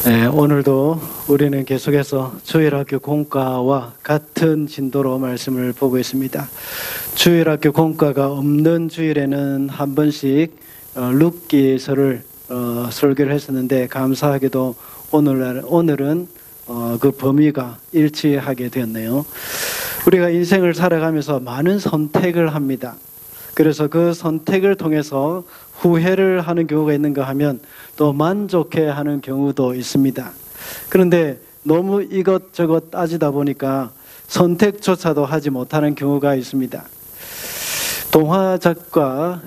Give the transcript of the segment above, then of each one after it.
네, 오늘도 우리는 계속해서 주일학교 공과와 같은 진도로 말씀을 보고 있습니다. 주일학교 공과가 없는 주일에는 한 번씩 룻기서를 설교를 했었는데, 감사하게도 오늘은 그 범위가 일치하게 되었네요. 우리가 인생을 살아가면서 많은 선택을 합니다. 그래서 그 선택을 통해서 후회를 하는 경우가 있는가 하면 또 만족해하는 경우도 있습니다. 그런데 너무 이것저것 따지다 보니까 선택조차도 하지 못하는 경우가 있습니다. 동화 작가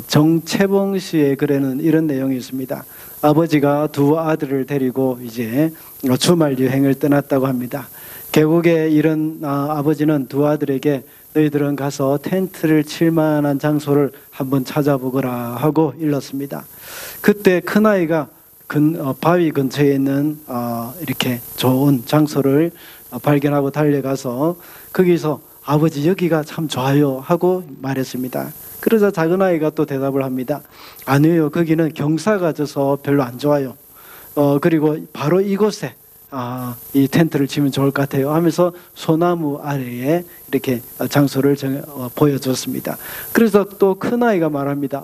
정채봉 씨의 글에는 이런 내용이 있습니다. 아버지가 두 아들을 데리고 이제 주말 여행을 떠났다고 합니다. 계곡에 이른 아버지는 두 아들에게 너희들은 가서 텐트를 칠 만한 장소를 한번 찾아보거라 하고 일렀습니다. 그때 큰아이가 바위 근처에 있는 이렇게 좋은 장소를 발견하고 달려가서 거기서 아버지 여기가 참 좋아요 하고 말했습니다. 그러자 작은아이가 또 대답을 합니다. 아니요, 거기는 경사가 져서 별로 안 좋아요. 그리고 바로 이곳에 이 텐트를 치면 좋을 것 같아요 하면서 소나무 아래에 이렇게 장소를 보여줬습니다. 그래서 또 큰아이가 말합니다.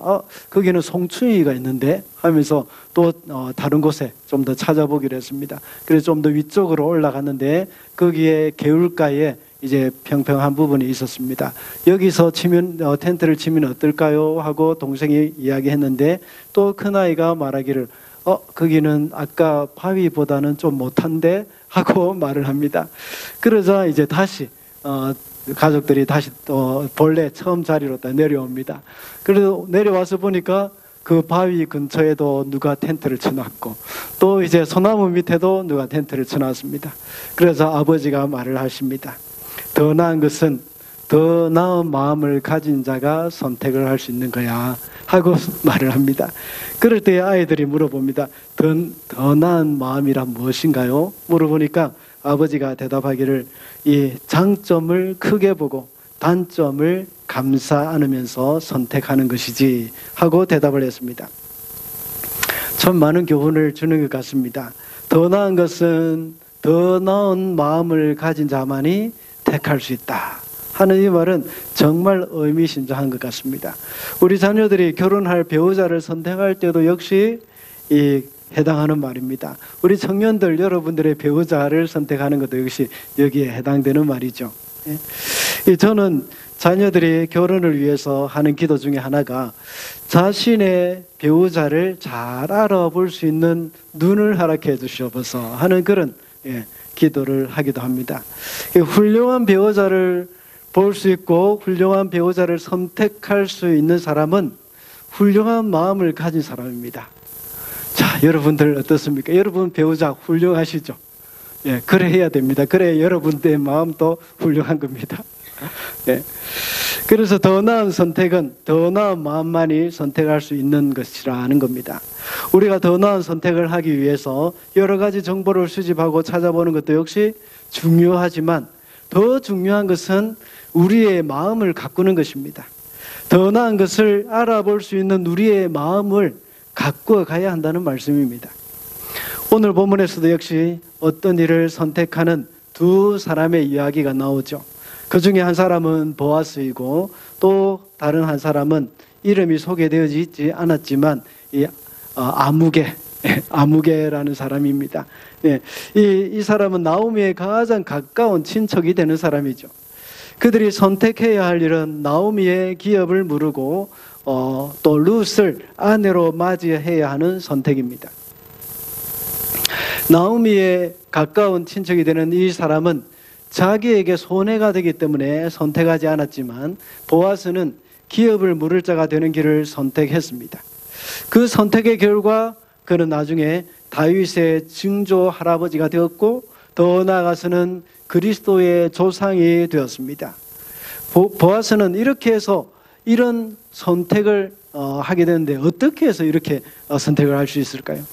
거기는 송충이가 있는데 하면서 또 다른 곳에 좀 더 찾아보기로 했습니다. 그래서 좀 더 위쪽으로 올라갔는데 거기에 개울가에 이제 평평한 부분이 있었습니다. 여기서 텐트를 치면 어떨까요 하고 동생이 이야기했는데, 또 큰아이가 말하기를 거기는 아까 바위보다는 좀 못한데 하고 말을 합니다. 그러자 이제 다시 가족들이 다시 또 본래 처음 자리로 내려옵니다. 그래서 내려와서 보니까 그 바위 근처에도 누가 텐트를 쳐놨고 또 이제 소나무 밑에도 누가 텐트를 쳐놨습니다. 그래서 아버지가 말을 하십니다. 더 나은 것은 더 나은 마음을 가진 자가 선택을 할 수 있는 거야 하고 말을 합니다. 그럴 때 아이들이 물어봅니다. 더 나은 마음이란 무엇인가요? 물어보니까 아버지가 대답하기를 이 장점을 크게 보고 단점을 감싸 안으면서 선택하는 것이지 하고 대답을 했습니다. 참 많은 교훈을 주는 것 같습니다. 더 나은 것은 더 나은 마음을 가진 자만이 택할 수 있다 하는 이 말은 정말 의미심장한 것 같습니다. 우리 자녀들이 결혼할 배우자를 선택할 때도 역시 해당하는 말입니다. 우리 청년들 여러분들의 배우자를 선택하는 것도 역시 여기에 해당되는 말이죠. 저는 자녀들이 결혼을 위해서 하는 기도 중에 하나가 자신의 배우자를 잘 알아볼 수 있는 눈을 허락해 주시옵소서 하는 그런 기도를 하기도 합니다. 훌륭한 배우자를 볼 수 있고 훌륭한 배우자를 선택할 수 있는 사람은 훌륭한 마음을 가진 사람입니다. 자, 여러분들 어떻습니까? 여러분 배우자 훌륭하시죠? 그래 해야 됩니다. 그래 여러분의 마음도 훌륭한 겁니다. 그래서 더 나은 선택은 더 나은 마음만이 선택할 수 있는 것이라는 겁니다. 우리가 더 나은 선택을 하기 위해서 여러 가지 정보를 수집하고 찾아보는 것도 역시 중요하지만 더 중요한 것은 우리의 마음을 가꾸는 것입니다. 더 나은 것을 알아볼 수 있는 우리의 마음을 가꾸어 가야 한다는 말씀입니다. 오늘 본문에서도 역시 어떤 일을 선택하는 두 사람의 이야기가 나오죠. 그 중에 한 사람은 보아스이고 또 다른 한 사람은 이름이 소개되어지지 않았지만 아무개라는 사람입니다. 이 사람은 나오미의 가장 가까운 친척이 되는 사람이죠. 그들이 선택해야 할 일은 나오미의 기업을 무르고 또 룻을 아내로 맞이해야 하는 선택입니다. 나오미의 가까운 친척이 되는 이 사람은 자기에게 손해가 되기 때문에 선택하지 않았지만 보아스는 기업을 물을 자가 되는 길을 선택했습니다. 그 선택의 결과 그는 나중에 다윗의 증조 할아버지가 되었고 더 나아가서는 그리스도의 조상이 되었습니다. 보아스는 이렇게 해서 이런 선택을 하게 되는데 어떻게 해서 이렇게 선택을 할 수 있을까요?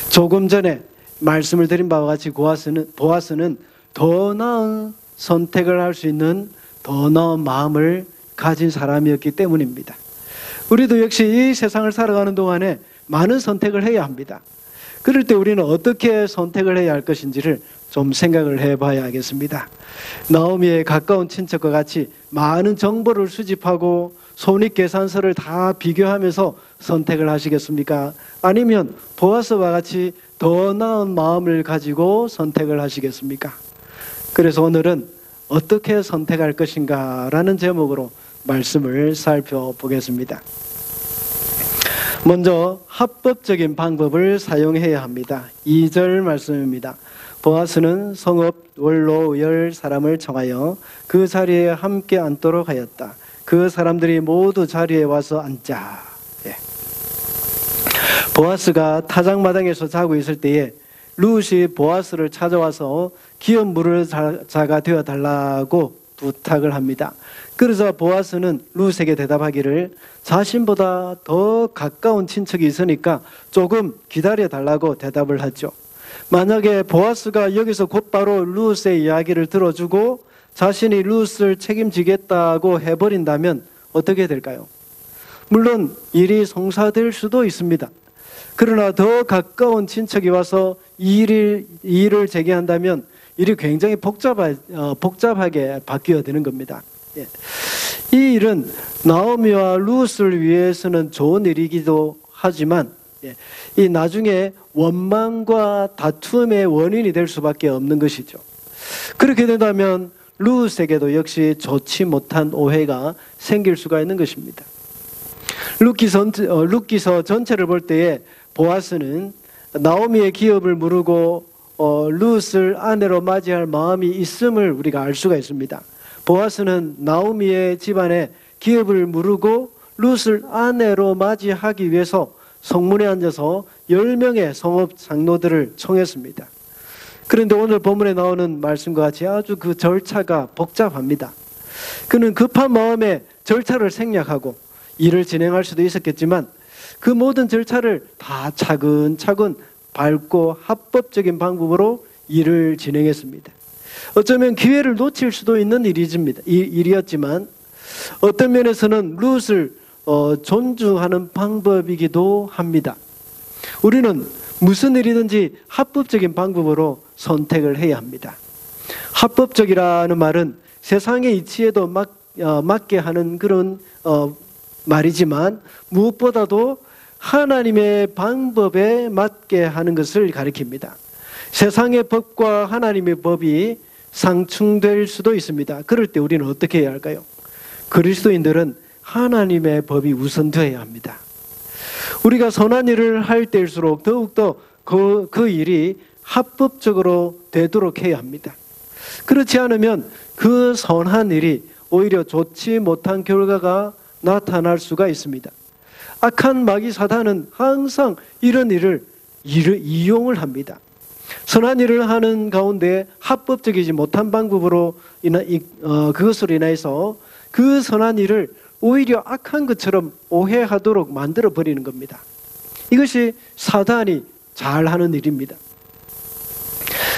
조금 전에 말씀을 드린 바와 같이 보아스는 더 나은 선택을 할 수 있는 더 나은 마음을 가진 사람이었기 때문입니다. 우리도 역시 이 세상을 살아가는 동안에 많은 선택을 해야 합니다. 그럴 때 우리는 어떻게 선택을 해야 할 것인지를 좀 생각을 해봐야 하겠습니다. 나오미의 가까운 친척과 같이 많은 정보를 수집하고 손익계산서를 다 비교하면서 선택을 하시겠습니까? 아니면 보아스와 같이 더 나은 마음을 가지고 선택을 하시겠습니까? 그래서 오늘은 어떻게 선택할 것인가 라는 제목으로 말씀을 살펴보겠습니다. 먼저 합법적인 방법을 사용해야 합니다. 2절 말씀입니다. 보아스는 성읍 원로 10사람을 청하여 그 자리에 함께 앉도록 하였다. 그 사람들이 모두 자리에 와서 앉자. 예. 보아스가 타작마당에서 자고 있을 때에 룻이 보아스를 찾아와서 기업 물을 자가 되어 달라고 부탁을 합니다. 그래서 보아스는 룻에게 대답하기를 자신보다 더 가까운 친척이 있으니까 조금 기다려 달라고 대답을 하죠. 만약에 보아스가 여기서 곧바로 룻의 이야기를 들어주고 자신이 룻을 책임지겠다고 해버린다면 어떻게 될까요? 물론 일이 성사될 수도 있습니다. 그러나 더 가까운 친척이 와서 일을 제기한다면 일이 굉장히 복잡하게 바뀌어야 되는 겁니다. 예. 이 일은 나오미와 룻을 위해서는 좋은 일이기도 하지만 이 나중에 원망과 다툼의 원인이 될 수밖에 없는 것이죠. 그렇게 된다면 룻에게도 역시 좋지 못한 오해가 생길 수가 있는 것입니다. 룻기서 전체를 볼 때에 보아스는 나오미의 기업을 무르고 룻을 아내로 맞이할 마음이 있음을 우리가 알 수가 있습니다. 보아스는 나오미의 집안에 기업을 무르고 룻을 아내로 맞이하기 위해서 성문에 앉아서 10명의 성읍 장로들을 청했습니다. 그런데 오늘 본문에 나오는 말씀과 같이 아주 그 절차가 복잡합니다. 그는 급한 마음에 절차를 생략하고 일을 진행할 수도 있었겠지만 그 모든 절차를 다 차근차근 밟고 합법적인 방법으로 일을 진행했습니다. 어쩌면 기회를 놓칠 수도 있는 일이었지만 어떤 면에서는 룻을 존중하는 방법이기도 합니다. 우리는 무슨 일이든지 합법적인 방법으로 선택을 해야 합니다. 합법적이라는 말은 세상의 이치에도 맞게 하는 그런 말이지만 무엇보다도 하나님의 방법에 맞게 하는 것을 가리킵니다. 세상의 법과 하나님의 법이 상충될 수도 있습니다. 그럴 때 우리는 어떻게 해야 할까요? 그리스도인들은 하나님의 법이 우선되어야 합니다. 우리가 선한 일을 할 때일수록 더욱더 그 일이 합법적으로 되도록 해야 합니다. 그렇지 않으면 그 선한 일이 오히려 좋지 못한 결과가 나타날 수가 있습니다. 악한 마귀 사단은 항상 이런 일을 이용을 합니다. 선한 일을 하는 가운데 합법적이지 못한 방법으로 그것으로 인해서 그 선한 일을 오히려 악한 것처럼 오해하도록 만들어 버리는 겁니다. 이것이 사단이 잘하는 일입니다.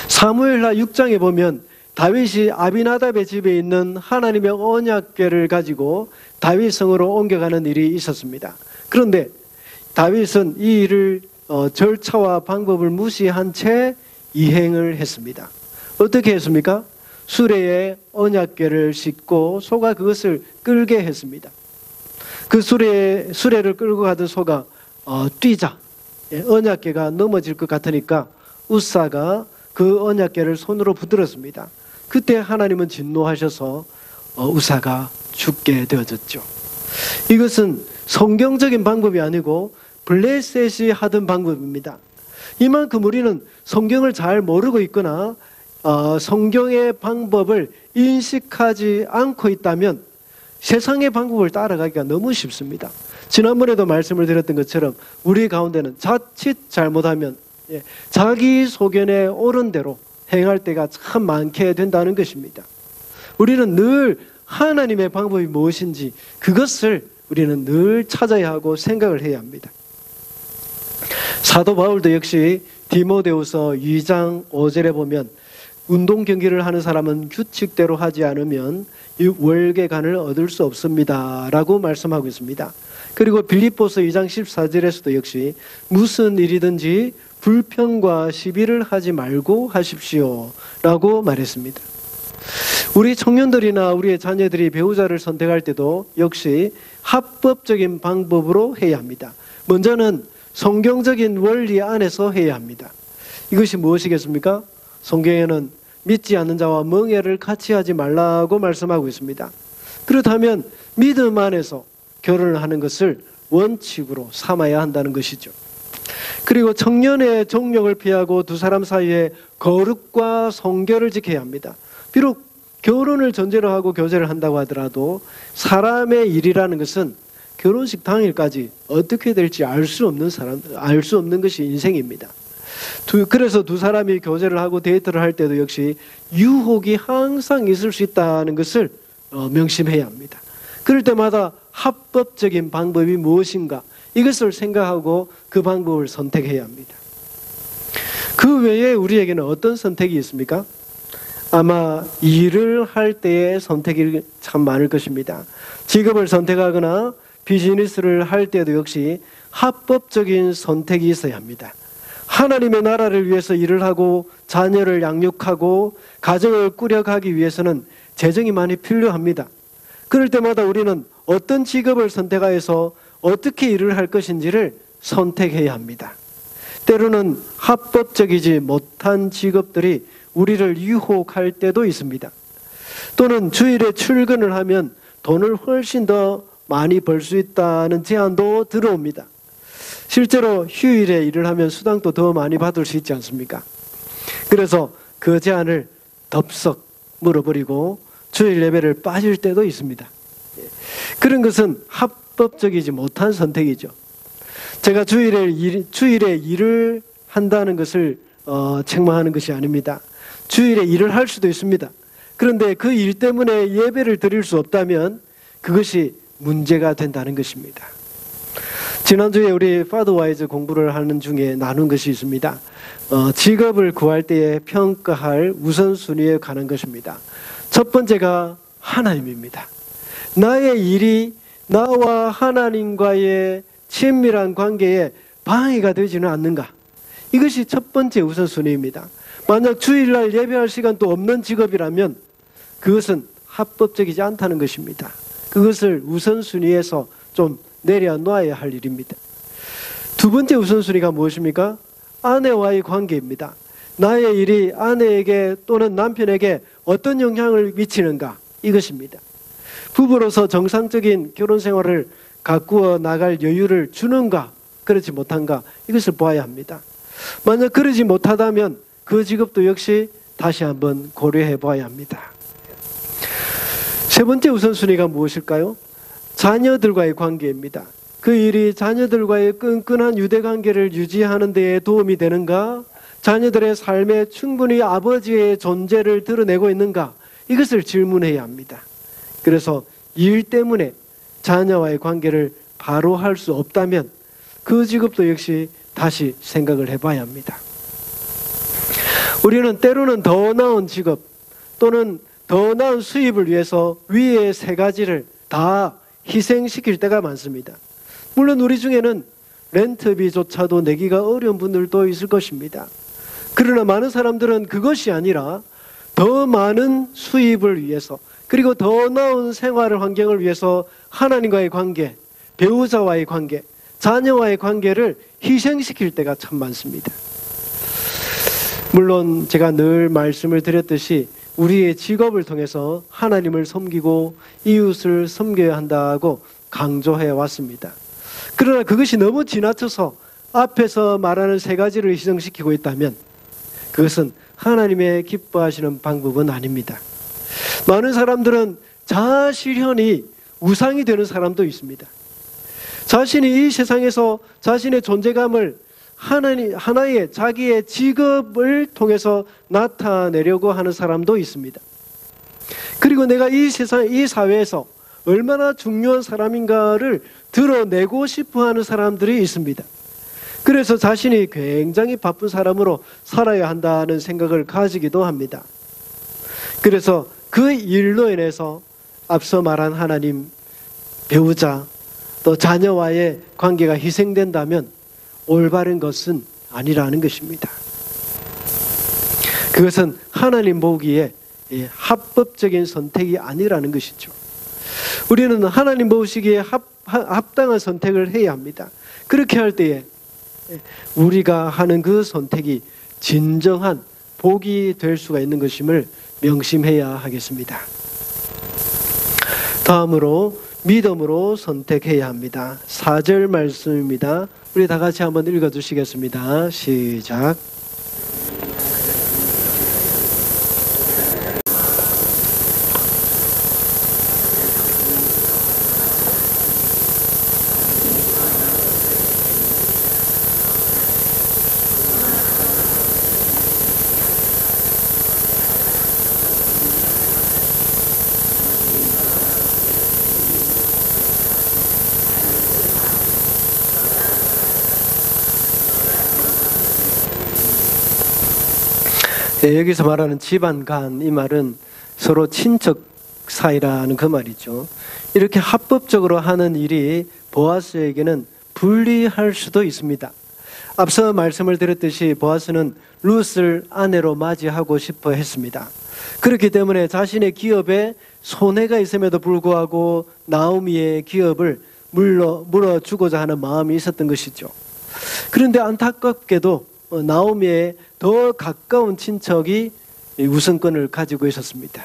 사무엘하 6장에 보면 다윗이 아비나답의 집에 있는 하나님의 언약궤를 가지고 다윗성으로 옮겨가는 일이 있었습니다. 그런데 다윗은 이 일을 절차와 방법을 무시한 채 이행을 했습니다. 어떻게 했습니까? 수레에 언약궤를 싣고 소가 그것을 끌게 했습니다. 그 수레를 끌고 가던 소가 뛰자 언약궤가 넘어질 것 같으니까 우사가 그 언약궤를 손으로 붙들었습니다. 그때 하나님은 진노하셔서 우사가 죽게 되어졌죠. 이것은 성경적인 방법이 아니고 블레셋이 하던 방법입니다. 이만큼 우리는 성경을 잘 모르고 있거나 성경의 방법을 인식하지 않고 있다면 세상의 방법을 따라가기가 너무 쉽습니다. 지난번에도 말씀을 드렸던 것처럼 우리 가운데는 자칫 잘못하면 자기 소견에 옳은 대로 행할 때가 참 많게 된다는 것입니다. 우리는 늘 하나님의 방법이 무엇인지 그것을 우리는 늘 찾아야 하고 생각을 해야 합니다. 사도 바울도 역시 디모데후서 2장 5절에 보면 운동 경기를 하는 사람은 규칙대로 하지 않으면 월계관을 얻을 수 없습니다 라고 말씀하고 있습니다. 그리고 빌립보서 2장 14절에서도 역시 무슨 일이든지 불평과 시비를 하지 말고 하십시오 라고 말했습니다. 우리 청년들이나 우리의 자녀들이 배우자를 선택할 때도 역시 합법적인 방법으로 해야 합니다. 먼저는 성경적인 원리 안에서 해야 합니다. 이것이 무엇이겠습니까? 성경에는 믿지 않는 자와 멍에를 같이 하지 말라고 말씀하고 있습니다. 그렇다면 믿음 안에서 결혼을 하는 것을 원칙으로 삼아야 한다는 것이죠. 그리고 청년의 정욕을 피하고 두 사람 사이에 거룩과 성결을 지켜야 합니다. 비록 결혼을 전제로 하고 교제를 한다고 하더라도 사람의 일이라는 것은 결혼식 당일까지 어떻게 될지 알 수 없는 것이 인생입니다. 그래서 두 사람이 교제를 하고 데이트를 할 때도 역시 유혹이 항상 있을 수 있다는 것을 명심해야 합니다. 그럴 때마다 합법적인 방법이 무엇인가 이것을 생각하고 그 방법을 선택해야 합니다. 그 외에 우리에게는 어떤 선택이 있습니까? 아마 일을 할 때의 선택이 참 많을 것입니다. 직업을 선택하거나 비즈니스를 할 때도 역시 합법적인 선택이 있어야 합니다. 하나님의 나라를 위해서 일을 하고 자녀를 양육하고 가정을 꾸려가기 위해서는 재정이 많이 필요합니다. 그럴 때마다 우리는 어떤 직업을 선택하여서 어떻게 일을 할 것인지를 선택해야 합니다. 때로는 합법적이지 못한 직업들이 우리를 유혹할 때도 있습니다. 또는 주일에 출근을 하면 돈을 훨씬 더 많이 벌 수 있다는 제안도 들어옵니다. 실제로 휴일에 일을 하면 수당도 더 많이 받을 수 있지 않습니까? 그래서 그 제안을 덥석 물어버리고 주일 예배를 빠질 때도 있습니다. 그런 것은 합법적이지 못한 선택이죠. 제가 주일에 일을 한다는 것을 책망하는 것이 아닙니다. 주일에 일을 할 수도 있습니다. 그런데 그 일 때문에 예배를 드릴 수 없다면 그것이 문제가 된다는 것입니다. 지난주에 우리 파더와이즈 공부를 하는 중에 나눈 것이 있습니다. 직업을 구할 때에 평가할 우선순위에 관한 것입니다. 첫 번째가 하나님입니다. 나의 일이 나와 하나님과의 친밀한 관계에 방해가 되지는 않는가? 이것이 첫 번째 우선순위입니다. 만약 주일날 예배할 시간도 없는 직업이라면 그것은 합법적이지 않다는 것입니다. 그것을 우선순위에서 좀 내려놔야 할 일입니다. 두 번째 우선순위가 무엇입니까? 아내와의 관계입니다. 나의 일이 아내에게 또는 남편에게 어떤 영향을 미치는가? 이것입니다. 부부로서 정상적인 결혼 생활을 가꾸어 나갈 여유를 주는가? 그렇지 못한가? 이것을 보아야 합니다. 만약 그러지 못하다면 그 직업도 역시 다시 한번 고려해 봐야 합니다. 세 번째 우선순위가 무엇일까요? 자녀들과의 관계입니다. 그 일이 자녀들과의 끈끈한 유대관계를 유지하는 데에 도움이 되는가? 자녀들의 삶에 충분히 아버지의 존재를 드러내고 있는가? 이것을 질문해야 합니다. 그래서 일 때문에 자녀와의 관계를 바로 할 수 없다면 그 직업도 역시 다시 생각을 해봐야 합니다. 우리는 때로는 더 나은 직업 또는 더 나은 수입을 위해서 위의 세 가지를 다 희생시킬 때가 많습니다. 물론 우리 중에는 렌트비조차도 내기가 어려운 분들도 있을 것입니다. 그러나 많은 사람들은 그것이 아니라 더 많은 수입을 위해서 그리고 더 나은 생활 환경을 위해서 하나님과의 관계, 배우자와의 관계, 자녀와의 관계를 희생시킬 때가 참 많습니다. 물론 제가 늘 말씀을 드렸듯이 우리의 직업을 통해서 하나님을 섬기고 이웃을 섬겨야 한다고 강조해 왔습니다. 그러나 그것이 너무 지나쳐서 앞에서 말하는 세 가지를 희생시키고 있다면 그것은 하나님의 기뻐하시는 방법은 아닙니다. 많은 사람들은 자아실현이 우상이 되는 사람도 있습니다. 자신이 이 세상에서 자신의 존재감을 하나의 자기의 직업을 통해서 나타내려고 하는 사람도 있습니다. 그리고 내가 이 사회에서 얼마나 중요한 사람인가를 드러내고 싶어 하는 사람들이 있습니다. 그래서 자신이 굉장히 바쁜 사람으로 살아야 한다는 생각을 가지기도 합니다. 그래서 그 일로 인해서 앞서 말한 하나님, 배우자, 또 자녀와의 관계가 희생된다면 올바른 것은 아니라는 것입니다. 그것은 하나님 보기에 합법적인 선택이 아니라는 것이죠. 우리는 하나님 보시기에 합당한 선택을 해야 합니다. 그렇게 할 때에 우리가 하는 그 선택이 진정한 복이 될 수가 있는 것임을 명심해야 하겠습니다. 다음으로 믿음으로 선택해야 합니다. 4절 말씀입니다. 우리 다 같이 한번 읽어주시겠습니다. 시작. 여기서 말하는 집안간, 이 말은 서로 친척 사이라는 그 말이죠. 이렇게 합법적으로 하는 일이 보아스에게는 불리할 수도 있습니다. 앞서 말씀을 드렸듯이 보아스는 룻을 아내로 맞이하고 싶어 했습니다. 그렇기 때문에 자신의 기업에 손해가 있음에도 불구하고 나오미의 기업을 물어주고자 하는 마음이 있었던 것이죠. 그런데 안타깝게도 나오미의 더 가까운 친척이 우선권을 가지고 있었습니다.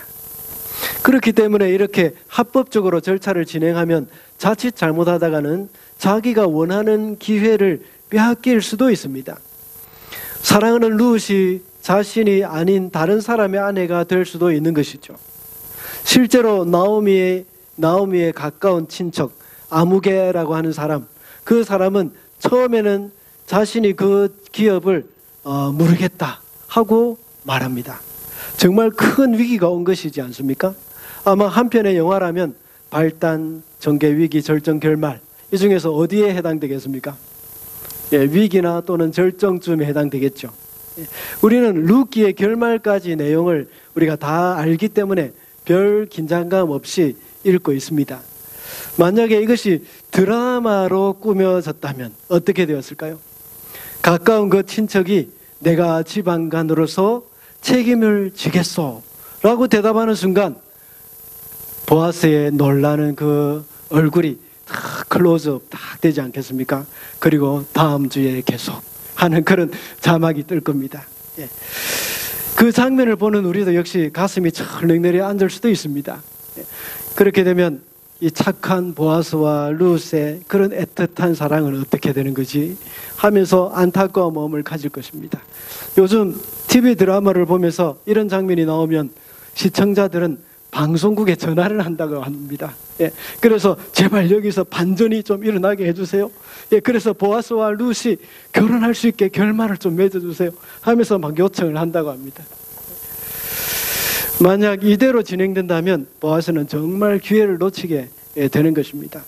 그렇기 때문에 이렇게 합법적으로 절차를 진행하면 자칫 잘못하다가는 자기가 원하는 기회를 빼앗길 수도 있습니다. 사랑하는 룻이 자신이 아닌 다른 사람의 아내가 될 수도 있는 것이죠. 실제로 나오미의 가까운 친척 아무개라고 하는 사람, 그 사람은 처음에는 자신이 그 기업을 모르겠다 하고 말합니다. 정말 큰 위기가 온 것이지 않습니까? 아마 한편의 영화라면 발단, 전개, 위기, 절정, 결말, 이 중에서 어디에 해당되겠습니까? 위기나 또는 절정쯤에 해당되겠죠. 우리는 룻기의 결말까지 내용을 우리가 다 알기 때문에 별 긴장감 없이 읽고 있습니다. 만약에 이것이 드라마로 꾸며졌다면 어떻게 되었을까요? 가까운 그 친척이 내가 지방간으로서 책임을 지겠소 라고 대답하는 순간 보아스의 놀라는 그 얼굴이 딱 클로즈업 딱 되지 않겠습니까? 그리고 다음 주에 계속 하는 그런 자막이 뜰 겁니다. 그 장면을 보는 우리도 역시 가슴이 철렁내려 앉을 수도 있습니다. 그렇게 되면 이 착한 보아스와 룻의 그런 애틋한 사랑은 어떻게 되는 거지 하면서 안타까운 마음을 가질 것입니다. 요즘 TV 드라마를 보면서 이런 장면이 나오면 시청자들은 방송국에 전화를 한다고 합니다. 그래서 제발 여기서 반전이 좀 일어나게 해주세요. 그래서 보아스와 룻이 결혼할 수 있게 결말을 좀 맺어주세요 하면서 막 요청을 한다고 합니다. 만약 이대로 진행된다면 보아스는 정말 기회를 놓치게 되는 것입니다.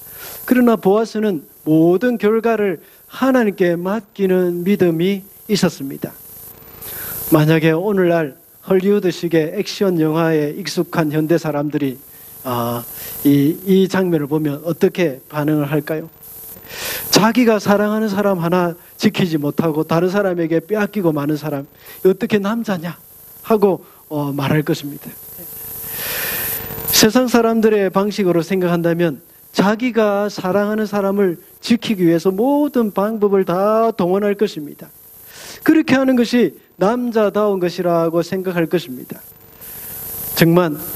그러나 보아스는 모든 결과를 하나님께 맡기는 믿음이 있었습니다. 만약에 오늘날 헐리우드식의 액션 영화에 익숙한 현대 사람들이 이 장면을 보면 어떻게 반응을 할까요? 자기가 사랑하는 사람 하나 지키지 못하고 다른 사람에게 빼앗기고 마는 사람, 어떻게 남자냐 하고 말할 것입니다. 세상 사람들의 방식으로 생각한다면 자기가 사랑하는 사람을 지키기 위해서 모든 방법을 다 동원할 것입니다. 그렇게 하는 것이 남자다운 것이라고 생각할 것입니다.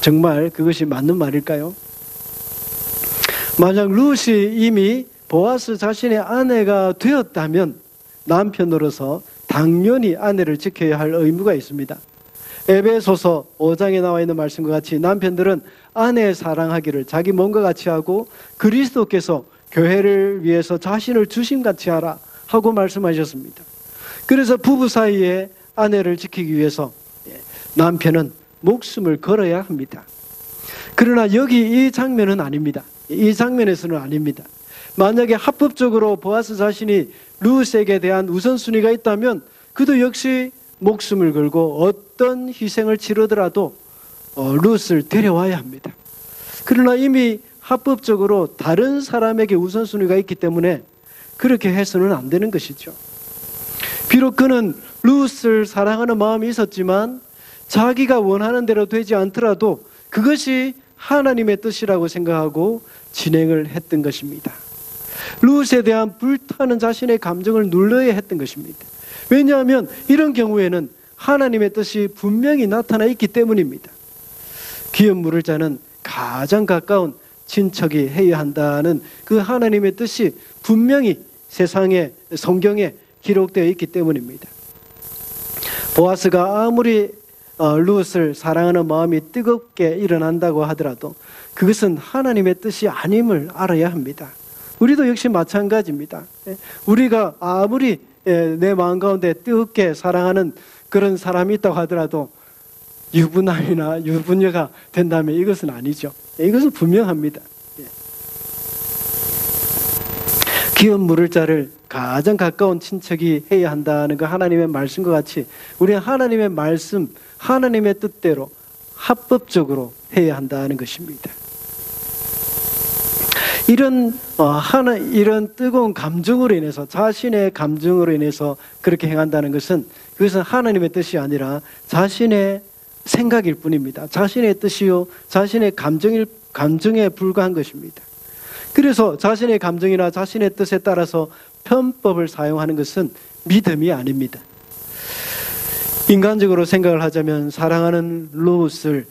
정말 그것이 맞는 말일까요? 만약 룻이 이미 보아스 자신의 아내가 되었다면 남편으로서 당연히 아내를 지켜야 할 의무가 있습니다. 에베소서 5장에 나와 있는 말씀과 같이 남편들은 아내 사랑하기를 자기 몸과 같이 하고 그리스도께서 교회를 위해서 자신을 주심같이 하라 하고 말씀하셨습니다. 그래서 부부 사이에 아내를 지키기 위해서 남편은 목숨을 걸어야 합니다. 그러나 여기 이 장면은 아닙니다. 이 장면에서는 아닙니다. 만약에 합법적으로 보아스 자신이 룻에게 대한 우선순위가 있다면 그도 역시 목숨을 걸고 어떤 희생을 치르더라도 룻을 데려와야 합니다. 그러나 이미 합법적으로 다른 사람에게 우선순위가 있기 때문에 그렇게 해서는 안 되는 것이죠. 비록 그는 룻을 사랑하는 마음이 있었지만 자기가 원하는 대로 되지 않더라도 그것이 하나님의 뜻이라고 생각하고 진행을 했던 것입니다. 룻에 대한 불타는 자신의 감정을 눌러야 했던 것입니다. 왜냐하면 이런 경우에는 하나님의 뜻이 분명히 나타나 있기 때문입니다. 기업 물을 자는 가장 가까운 친척이 해야 한다는 그 하나님의 뜻이 분명히 세상에, 성경에 기록되어 있기 때문입니다. 보아스가 아무리 룻을 사랑하는 마음이 뜨겁게 일어난다고 하더라도 그것은 하나님의 뜻이 아님을 알아야 합니다. 우리도 역시 마찬가지입니다. 우리가 아무리 내 마음 가운데 뜨겁게 사랑하는 그런 사람이 있다고 하더라도 유부남이나 유부녀가 된다면 이것은 아니죠. 이것은 분명합니다. 기업 물을 자를 가장 가까운 친척이 해야 한다는 그 하나님의 말씀과 같이 우리는 하나님의 말씀, 하나님의 뜻대로 합법적으로 해야 한다는 것입니다. 이런 뜨거운 감정으로 인해서, 자신의 감정으로 인해서 그렇게 행한다는 것은 그것은 하나님의 뜻이 아니라 자신의 생각일 뿐입니다. 자신의 뜻이요, 자신의 감정에 불과한 것입니다. 그래서 자신의 감정이나 자신의 뜻에 따라서 편법을 사용하는 것은 믿음이 아닙니다. 인간적으로 생각을 하자면 사랑하는 룻을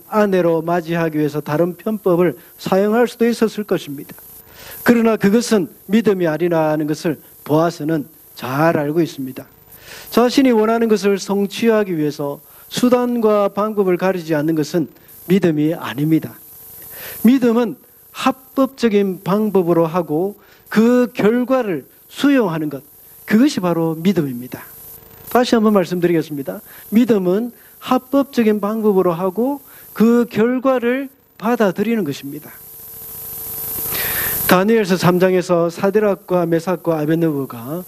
아내로 맞이하기 위해서 다른 편법을 사용할 수도 있었을 것입니다. 그러나 그것은 믿음이 아니라는 것을 보아스는 잘 알고 있습니다. 자신이 원하는 것을 성취하기 위해서 수단과 방법을 가리지 않는 것은 믿음이 아닙니다. 믿음은 합법적인 방법으로 하고 그 결과를 수용하는 것, 그것이 바로 믿음입니다. 다시 한번 말씀드리겠습니다. 믿음은 합법적인 방법으로 하고 그 결과를 받아들이는 것입니다. 다니엘서 3장에서 사드락과 메삭과 아벳느고가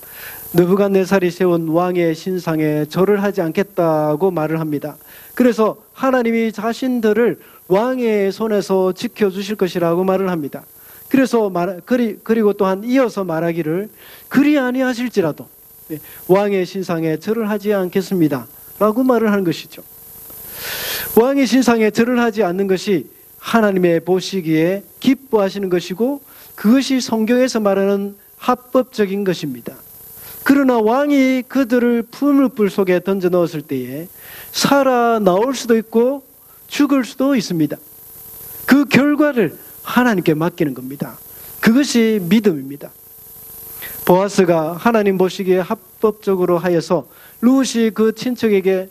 느부갓네살이 세운 왕의 신상에 절을 하지 않겠다고 말을 합니다. 그래서 하나님이 자신들을 왕의 손에서 지켜주실 것이라고 말을 합니다. 그리고 또한 이어서 말하기를 그리 아니하실지라도 왕의 신상에 절을 하지 않겠습니다 라고 말을 하는 것이죠. 왕의 신상에 절을 하지 않는 것이 하나님의 보시기에 기뻐하시는 것이고 그것이 성경에서 말하는 합법적인 것입니다. 그러나 왕이 그들을 풀무불 속에 던져 넣었을 때에 살아나올 수도 있고 죽을 수도 있습니다. 그 결과를 하나님께 맡기는 겁니다. 그것이 믿음입니다. 보아스가 하나님 보시기에 합법적으로 하여서 룻을 그 친척에게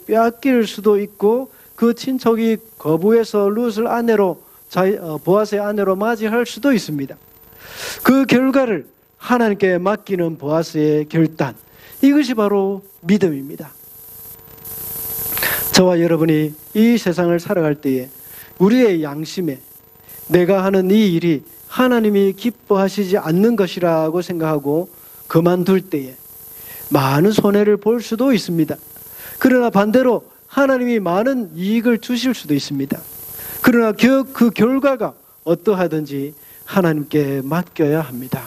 빼앗길 수도 있고 그 친척이 거부해서 룻을 보아스의 아내로 맞이할 수도 있습니다. 그 결과를 하나님께 맡기는 보아스의 결단, 이것이 바로 믿음입니다. 저와 여러분이 이 세상을 살아갈 때에 우리의 양심에 내가 하는 이 일이 하나님이 기뻐하시지 않는 것이라고 생각하고 그만둘 때에 많은 손해를 볼 수도 있습니다. 그러나 반대로 하나님이 많은 이익을 주실 수도 있습니다. 그러나 그 결과가 어떠하든지 하나님께 맡겨야 합니다.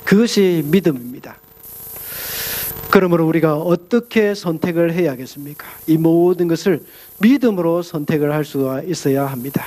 그것이 믿음입니다. 그러므로 우리가 어떻게 선택을 해야겠습니까? 이 모든 것을 믿음으로 선택을 할 수가 있어야 합니다.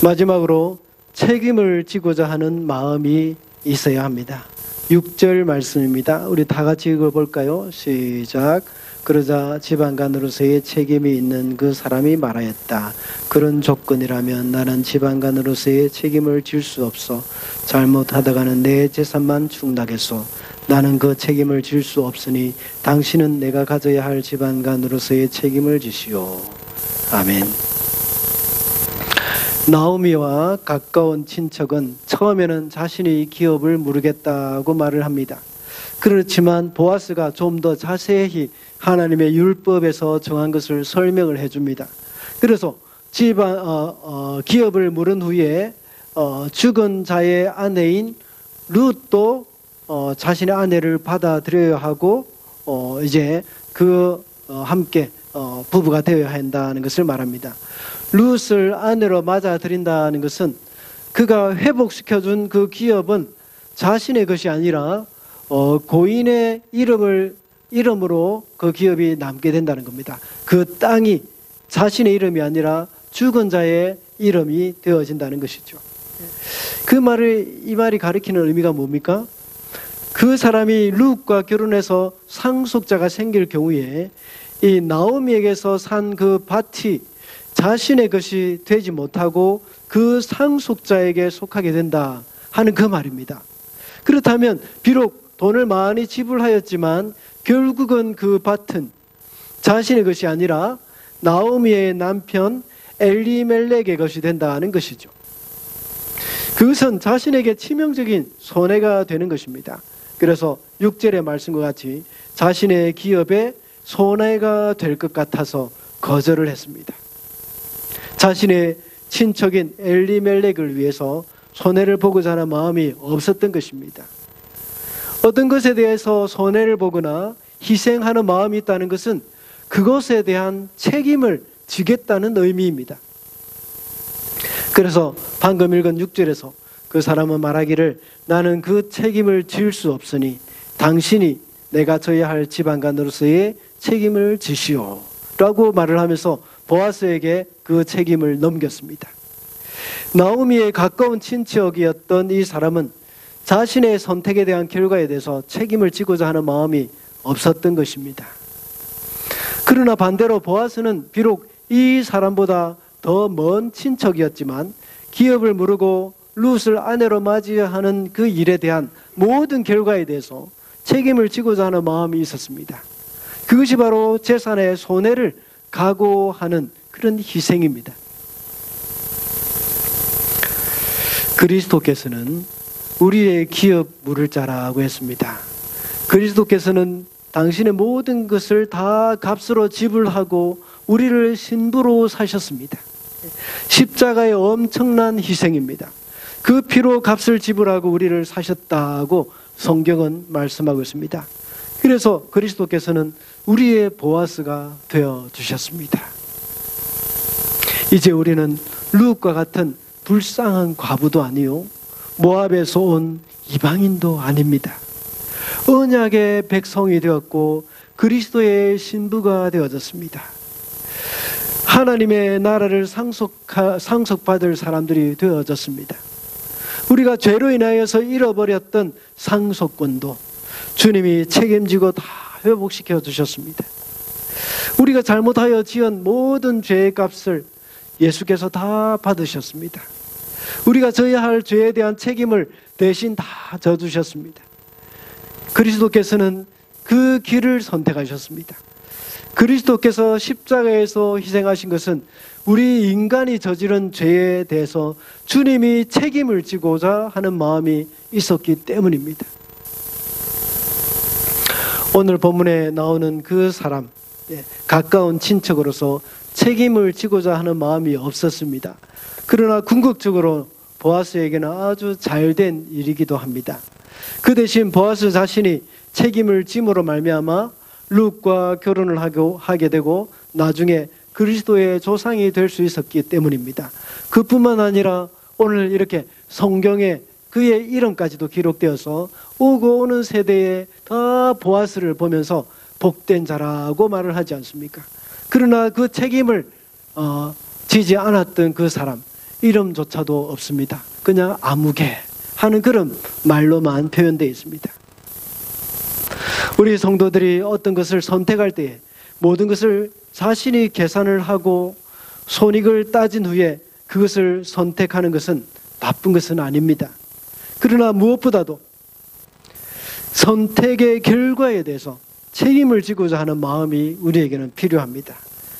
마지막으로 책임을 지고자 하는 마음이 있어야 합니다. 6절 말씀입니다. 우리 다 같이 읽어볼까요? 시작. 그러자 지방간으로서의 책임이 있는 그 사람이 말하였다. 그런 조건이라면 나는 지방간으로서의 책임을 질 수 없어. 잘못하다가는 내 재산만 축나겠소. 나는 그 책임을 질 수 없으니 당신은 내가 가져야 할 지방간으로서의 책임을 지시오. 아멘. 나오미와 가까운 친척은 처음에는 자신이 기업을 무르겠다고 말을 합니다. 그렇지만 보아스가 좀 더 자세히 하나님의 율법에서 정한 것을 설명을 해줍니다. 그래서 기업을 물은 후에 죽은 자의 아내인 룻도 자신의 아내를 받아들여야 하고 이제 함께 부부가 되어야 한다는 것을 말합니다. 룻을 아내로 맞아들인다는 것은 그가 회복시켜준 그 기업은 자신의 것이 아니라 고인의 이름으로 그 기업이 남게 된다는 겁니다. 그 땅이 자신의 이름이 아니라 죽은 자의 이름이 되어진다는 것이죠. 이 말이 가리키는 의미가 뭡니까? 그 사람이 룻과 결혼해서 상속자가 생길 경우에 이 나오미에게서 산 그 밭이 자신의 것이 되지 못하고 그 상속자에게 속하게 된다 하는 그 말입니다. 그렇다면 비록 돈을 많이 지불하였지만 결국은 그 밭은 자신의 것이 아니라 나오미의 남편 엘리멜렉의 것이 된다는 것이죠. 그것은 자신에게 치명적인 손해가 되는 것입니다. 그래서 6절의 말씀과 같이 자신의 기업에 손해가 될 것 같아서 거절을 했습니다. 자신의 친척인 엘리멜렉을 위해서 손해를 보고자 하는 마음이 없었던 것입니다. 어떤 것에 대해서 손해를 보거나 희생하는 마음이 있다는 것은 그것에 대한 책임을 지겠다는 의미입니다. 그래서 방금 읽은 6절에서 그 사람은 말하기를 나는 그 책임을 지을 수 없으니 당신이 내가 져야 할 지방간으로서의 책임을 지시오 라고 말을 하면서 보아스에게 그 책임을 넘겼습니다. 나오미의 가까운 친척이었던 이 사람은 자신의 선택에 대한 결과에 대해서 책임을 지고자 하는 마음이 없었던 것입니다. 그러나 반대로 보아스는 비록 이 사람보다 더 먼 친척이었지만 기업을 무르고 룻을 아내로 맞이하는 그 일에 대한 모든 결과에 대해서 책임을 지고자 하는 마음이 있었습니다. 그것이 바로 재산의 손해를 각오하는 그런 희생입니다. 그리스도께서는 우리의 기업 물을 자라고 했습니다. 그리스도께서는 당신의 모든 것을 다 값으로 지불하고 우리를 신부로 사셨습니다. 십자가의 엄청난 희생입니다. 그 피로 값을 지불하고 우리를 사셨다고 성경은 말씀하고 있습니다. 그래서 그리스도께서는 우리의 보아스가 되어 주셨습니다. 이제 우리는 룻과 같은 불쌍한 과부도 아니요 모압에서 온 이방인도 아닙니다. 언약의 백성이 되었고 그리스도의 신부가 되어졌습니다. 하나님의 나라를 상속받을 사람들이 되어졌습니다. 우리가 죄로 인하여서 잃어버렸던 상속권도 주님이 책임지고 다 회복시켜 주셨습니다. 우리가 잘못하여 지은 모든 죄의 값을 예수께서 다 받으셨습니다. 우리가 져야 할 죄에 대한 책임을 대신 다 져주셨습니다. 그리스도께서는 그 길을 선택하셨습니다. 그리스도께서 십자가에서 희생하신 것은 우리 인간이 저지른 죄에 대해서 주님이 책임을 지고자 하는 마음이 있었기 때문입니다. 오늘 본문에 나오는 그 사람, 가까운 친척으로서 책임을 지고자 하는 마음이 없었습니다. 그러나 궁극적으로 보아스에게는 아주 잘된 일이기도 합니다. 그 대신 보아스 자신이 책임을 짐으로 말미암아 룻과 결혼을 하게 되고 나중에 그리스도의 조상이 될 수 있었기 때문입니다. 그뿐만 아니라 오늘 이렇게 성경에 그의 이름까지도 기록되어서 오고 오는 세대에 다 보아스를 보면서 복된 자라고 말을 하지 않습니까? 그러나 그 책임을 지지 않았던 그 사람 이름조차도 없습니다. 그냥 아무개 하는 그런 말로만 표현되어 있습니다. 우리 성도들이 어떤 것을 선택할 때에 모든 것을 자신이 계산을 하고 손익을 따진 후에 그것을 선택하는 것은 나쁜 것은 아닙니다. 그러나 무엇보다도 선택의 결과에 대해서 책임을 지고자 하는 마음이 우리에게는 필요합니다.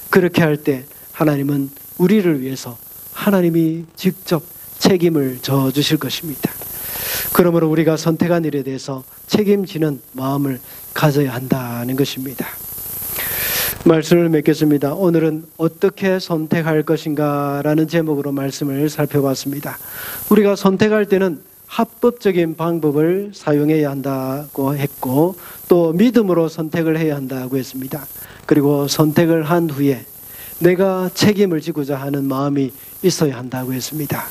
그렇게 할 때 하나님은 우리를 위해서 하나님이 직접 책임을 져 주실 것입니다. 그러므로 우리가 선택한 일에 대해서 책임지는 마음을 가져야 한다는 것입니다. 말씀을 맺겠습니다. 오늘은 어떻게 선택할 것인가 라는 제목으로 말씀을 살펴봤습니다. 우리가 선택할 때는 합법적인 방법을 사용해야 한다고 했고 또 믿음으로 선택을 해야 한다고 했습니다. 그리고 선택을 한 후에 내가 책임을 지고자 하는 마음이 있어야 한다고 했습니다.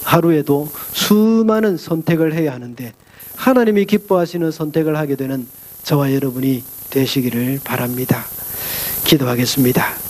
하루에도 수많은 선택을 해야 하는데 하나님이 기뻐하시는 선택을 하게 되는 저와 여러분이 되시기를 바랍니다. 기도하겠습니다.